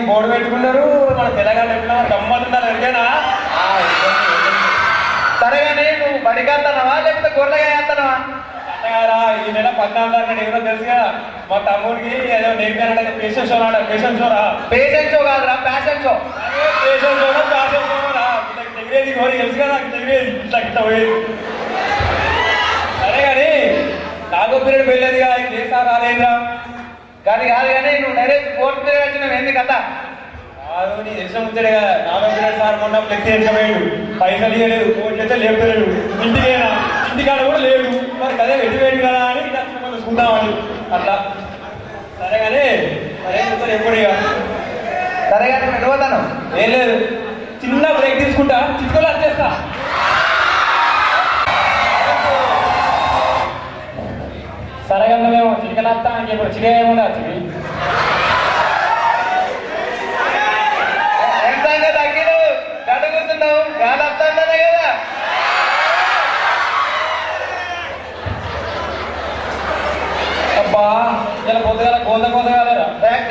Board పెట్టుకున్నారు. మన తెలంగాణ ఎట్లా గమ్మతున్నారు ఎరికేనా? సరే కానీ నువ్వు బడికెళ్తానవా లేకపోతే గొర్రెగా వేస్తానవా? అన్నగారా ఈ నెల 14 అన్నాడు. ఎవరో తెలుసుగా మా తమ్ముడికి ఏదో నేర్పానంటే పేషెంట్ షో నాడు. పేషెంట్ షోరా? పేషెంట్ షో కాదురా, ప్యాషన్ షో. పేషెంట్ షోనా ప్యాషన్ షోరా? దగ్గరేది కోరి తెలుసు కదా, దగ్గరేది ఇట్లా ఇట్లా పోయేది. సరే కానీ నాగో పీరియడ్ వెళ్ళేదిగా ఇంకేసారి రాలేదురా. కానీ కాదు కానీ నువ్వు డైరెక్ట్ 4th పీరియడ్ వచ్చినావు. ఏంది కథ? కాదు నీ తెలిసిన ముచ్చడే కదా. నాగో పీరియడ్ సార్ మొన్న ఫ్లెక్సీ ఎంచబోయాడు. పైసలు ఇవ్వలేదు, ఫోన్ చేస్తే లేపుతలేడు. ఇంటికేనా? ఇంటికాడ కూడా లేడు. మరి అదే వెళ్ళిపోయాడు కదా అని చూసుకుంటామని అట్లా. సరే కానీ మరేం చూస్తారు ఎప్పుడు ఇక? సరే కానీ నువ్వు వెళ్ళిపోతాను. ఏం లేదు, చిన్న బ్రేక్ తీసుకుంటా, చిట్టుకోలు వచ్చేస్తా. సరే కన్నా మేము చికెన్ వస్తా ఇంకెప్పుడు చికెన్ ఏముందా చికెన్ తగ్గిను గడ్డ కూర్చున్నావు. గాలి వస్తుందనే కదా. అబ్బా ఇలా పొద్దుగాల కోతగాలరా.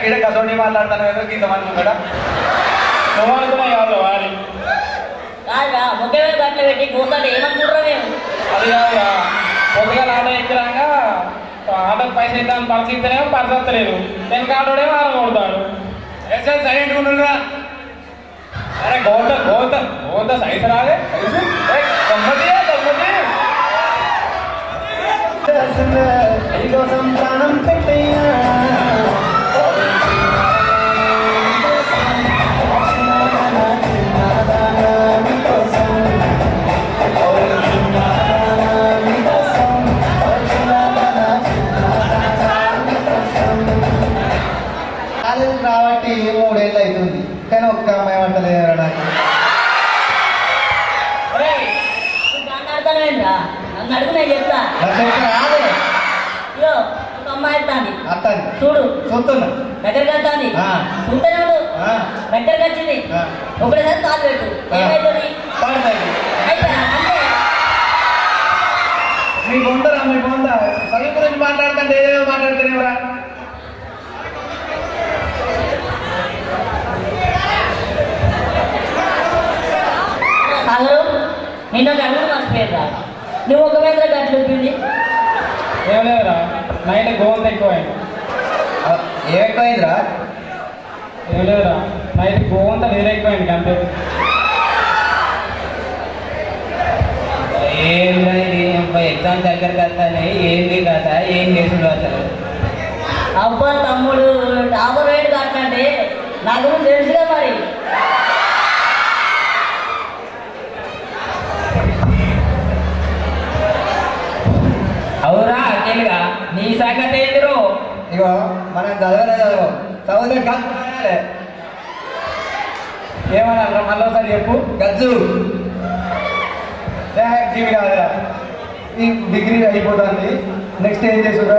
ఈడ కసోటి మాట్లాడతాను ఏదో ఇంతమంది కదా. నువ్వు అనుకున్నావు కాదు వారి కాదురా ముఖ్యమైన గట్లు పెట్టి కూర్చోండి ఏమనుకుంటారా మేము? అది కాదురా, పొద్దుగాల ఆటో ఎక్కిరాక ఆటోకి పైసలు ఇద్దామని పరిస్థితినేమో పరిస్థితలేదు. వెనక ఆటోడేమో ఆరం కొడతాడు. సైలెంట్ ఉండరా. అరే గోత సైజు రాలే. కోసం ప్రాణం పెట్టయ్యా. కాబట్టి 3 ఏళ్ళు అవుతుంది కానీ ఒక్క అమ్మాయి వంటలేదు నాకు. మాట్లాడతానేంద్రా నన్ను అడుగు నేను చెప్తా. రాదు. అయ్యో ఒక అమ్మాయి వస్తాంది అత్తాను చూడు. చూస్తున్నా దగ్గరికి వస్తాంది. చూస్తూనే ఉండు. దగ్గరికి వచ్చింది ఒకటేసారి కాలు పెట్టు. ఏమవుతుంది? అయిపోయా అంతే. మీకు ఉందరా? మీకు ఉందా? చదువు గురించి మాట్లాడుతుంటే ఏదేదో మాట్లాడుతున్నావురా. సాగరు నిన్న అడుగు మర్చిపోయిందా? నువ్వు ఒక మీద గట్లు ఉప్పింది. ఏం లేదురా, నైట్ గోవంత ఎక్కువైంది. ఏం ఎక్కువైందిరా? ఏం లేదురా, నైట్ గోవంత నీరు ఎక్కువైంది అంతే. ఏంద్రా ఇది ఎగ్జామ్ దగ్గరకు వస్తానే ఏంది కదా ఏం చేసుడు అసలు? అబ్బా తమ్ముడు డాబర్ రేటు కట్టంటే నా గురించి తెలుసుగా మరి. అవురా తెలుగా నీ సంగతి ఏందిరో? ఇగో మనం చదవలేదు, చదివితే గచ్చు. ఏమన్నా మళ్ళీ ఒకసారి చెప్పు. గచ్చు జీవి కాదురా. ఈ డిగ్రీ అయిపోతుంది, నెక్స్ట్ ఏం చేసురా?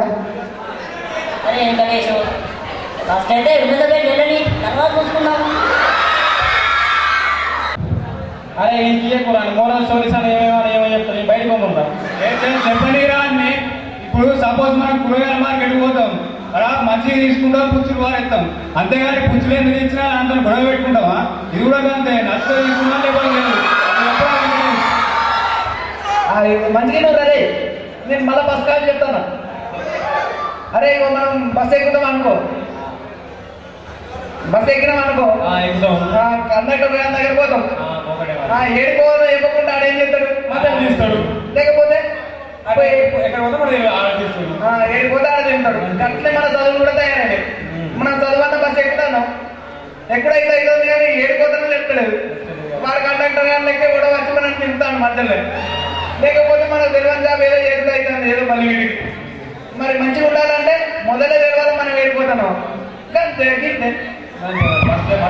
అరే వెంకటేష్ ఫస్ట్ అయితే ఎలిజబెత్ వెళ్ళని తర్వాత చూసుకున్నాం. అరే ఇంకే కూరాని మోరల్ స్టోరీస్ అని ఏమో చెప్తాను. నేను బయటకు పోమన్నా చెప్పనీరా అన్ని. ఇప్పుడు సపోజ్ మనం కూరగాయల మార్కెట్కి పోతాం, అలా మంచిగా తీసుకుంటాం, పుచ్చులు వారేస్తాం. అంతేగాని పుచ్చులు ఎందుకు ఇచ్చినా అందరూ గొడవ పెట్టుకుంటావా? ఇది కూడా అంతే, నచ్చితే తీసుకున్నా లేకపోతే లేదు. మంచిగా నువ్వు రే. నేను మళ్ళీ బస్ కాల్ చెప్తాను. అరే ఇగో మనం బస్ ఎక్కుతాం అనుకో, బస్ ఎక్కినాం అనుకో, కండక్టర్ గారి దగ్గర పోతాం. ఏడుకోవాలో ఇవ్వకుండా ఆడేం చేస్తాడు? మద్దతు తీస్తాడు. లేకపోతే ఎక్కడ పోతే మరి ఏడిపోతే ఆడ తింటాడు. అట్లే మన చదువులు కూడా తయారండి. మనం చదువు బస్సు ఎక్కుతాను, ఎక్కడైతే అవుతుంది కానీ ఏడిపోతానో లెక్కలేదు. వాడు కండక్టర్ గారి లెక్క కూడా వచ్చి మనం తింటాను మధ్యలో. లేకపోతే మనకు తెలియని జాబ్ ఏదో చేస్తూ అవుతుంది, ఏదో మళ్ళీ వీడికి. మరి మంచిగా ఉండాలంటే మొదట తెలియాలి మనం ఏడిపోతాను. అంతే.